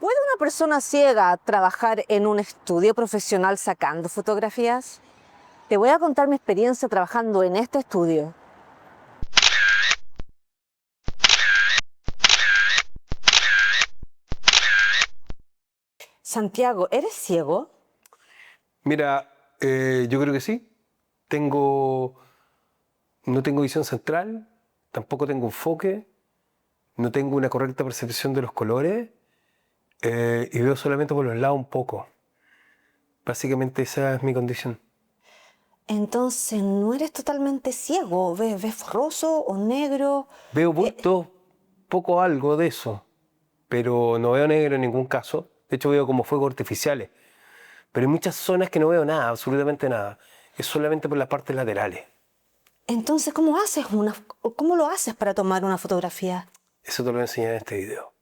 ¿Puede una persona ciega trabajar en un estudio profesional sacando fotografías? Te voy a contar mi experiencia trabajando en este estudio. Santiago, ¿eres ciego? Mira, yo creo que sí. No tengo visión central, tampoco tengo enfoque, no tengo una correcta percepción de los colores y veo solamente por los lados un poco. Básicamente esa es mi condición. Entonces, ¿no eres totalmente ciego? ¿Ves borroso o negro? Veo bultos, poco algo de eso, pero no veo negro en ningún caso. De hecho veo como fuegos artificiales. Pero hay muchas zonas que no veo nada, absolutamente nada. Es solamente por las partes laterales. Entonces, ¿cómo lo haces para tomar una fotografía? Eso te lo voy a enseñar en este video.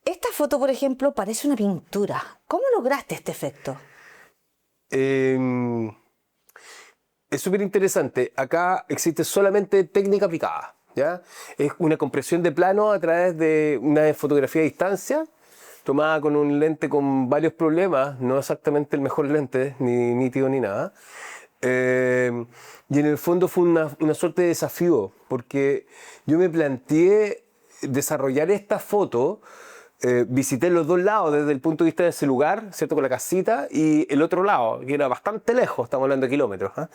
Esta foto, por ejemplo, parece una pintura. ¿Cómo lograste este efecto? Eh, Es súper interesante. Acá existe solamente técnica aplicada, ¿ya? Es una compresión de plano a través de una fotografía a distancia, tomada con un lente con varios problemas, no exactamente el mejor lente, ni nítido ni nada. Y en el fondo fue una suerte de desafío, porque yo me planteé desarrollar esta foto. Visité los dos lados desde el punto de vista de ese lugar, ¿cierto? Con la casita, y el otro lado, que era bastante lejos, estamos hablando de kilómetros. ¿Ah?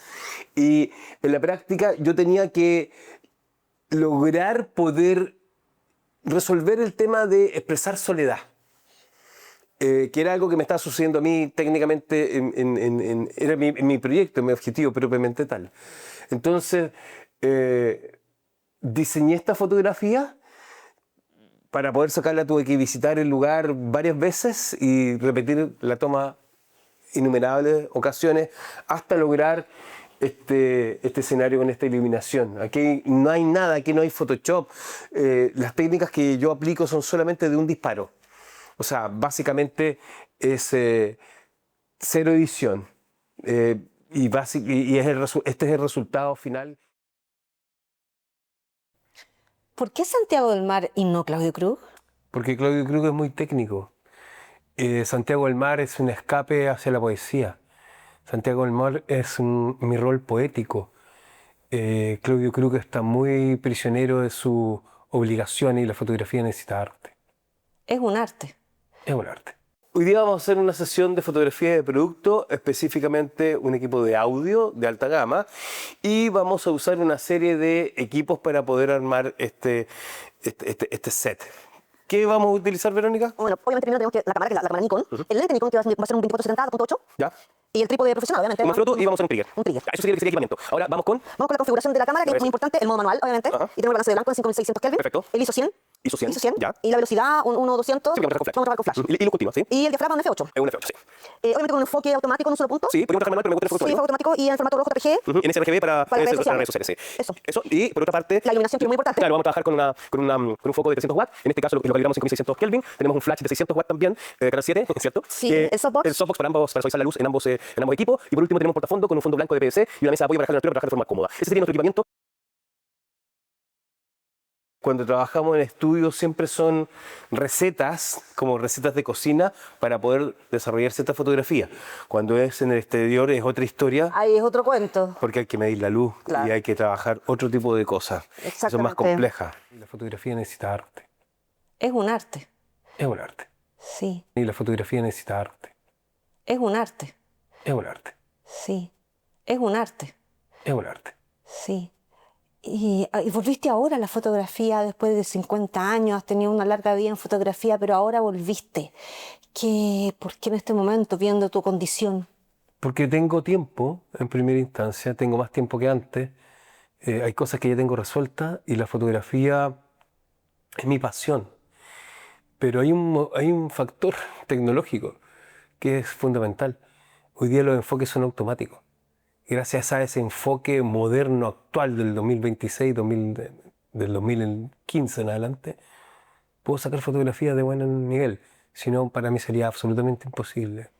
Y en la práctica yo tenía que lograr poder resolver el tema de expresar soledad. Que era algo que me estaba sucediendo a mí técnicamente, era mi proyecto, mi objetivo propiamente tal. Entonces, diseñé esta fotografía. Para poder sacarla tuve que visitar el lugar varias veces y repetir la toma innumerables ocasiones hasta lograr este escenario con esta iluminación. Aquí no hay nada, aquí no hay Photoshop. Las técnicas que yo aplico son solamente de un disparo. O sea, básicamente es cero edición. Este es el resultado final. ¿Por qué Santiago del Mar y no Claudio Cruz? Porque Claudio Cruz es muy técnico. Santiago del Mar es un escape hacia la poesía. Santiago del Mar es mi rol poético. Claudio Cruz está muy prisionero de su obligación y la fotografía necesita arte. Es un arte. Es un arte. Hoy día vamos a hacer una sesión de fotografía de producto, específicamente un equipo de audio de alta gama, y vamos a usar una serie de equipos para poder armar este set. ¿Qué vamos a utilizar, Verónica? Bueno, obviamente primero tenemos que la cámara, que es la cámara Nikon, el lente Nikon que va a ser un 24-70-2.8 ¿Ya? y el trípode profesional, obviamente. Un floto y vamos a hacer un trigger. Un trigger. Ya, eso sería equipamiento. Ahora vamos con La configuración de la cámara, que es muy importante, el modo manual, obviamente, Ajá. y tenemos el balance de blanco en 5600 Kelvin, Perfecto. el ISO 100, ISO 100. ISO 100 Ya. y la velocidad 1.200, Sí, porque vamos a trabajar con flash. Y luz continua, ¿sí? Y el diafragma en F8. Es un F8, sí. Obviamente con un enfoque automático en un solo punto. Sí, podemos trabajar manual, pero me gusta el Sí, foto enfoque automático y en formato JPG. En sRGB para redes sociales. sí. Eso. Y por otra parte, La iluminación, que es muy importante. claro, vamos a trabajar con un foco de 300 watts. En este caso lo calibramos en 5600 Kelvin. Tenemos un flash de 600 watts también, canal 7, ¿cierto? Sí, el softbox. El softbox para suavizar la luz en ambos equipos. Y por último tenemos un portafondo con un fondo blanco de PVC y una mesa de apoyo para dejar el para trabajar de forma cómoda. Ese sería nuestro equipamiento. Cuando trabajamos en estudios siempre son recetas, como recetas de cocina, para poder desarrollar cierta fotografía. Cuando es en el exterior es otra historia, Ahí es otro cuento. porque hay que medir la luz Claro. y hay que trabajar otro tipo de cosas que son más Exactamente. complejas. Y la fotografía necesita arte. Es un arte. Es un arte. Sí. Y la fotografía necesita arte. Es un arte. Es un arte. Sí. Es un arte. Es un arte. Sí. Y volviste ahora a la fotografía después de 50 años, has tenido una larga vida en fotografía, pero ahora volviste. ¿Por qué en este momento, viendo tu condición? Porque tengo tiempo, en primera instancia, tengo más tiempo que antes. Hay cosas que ya tengo resueltas y la fotografía es mi pasión. Pero hay un factor tecnológico que es fundamental. Hoy día los enfoques son automáticos. Gracias a ese enfoque moderno actual del 2026, del 2015 en adelante, puedo sacar fotografías de buen nivel. Si no, para mí sería absolutamente imposible.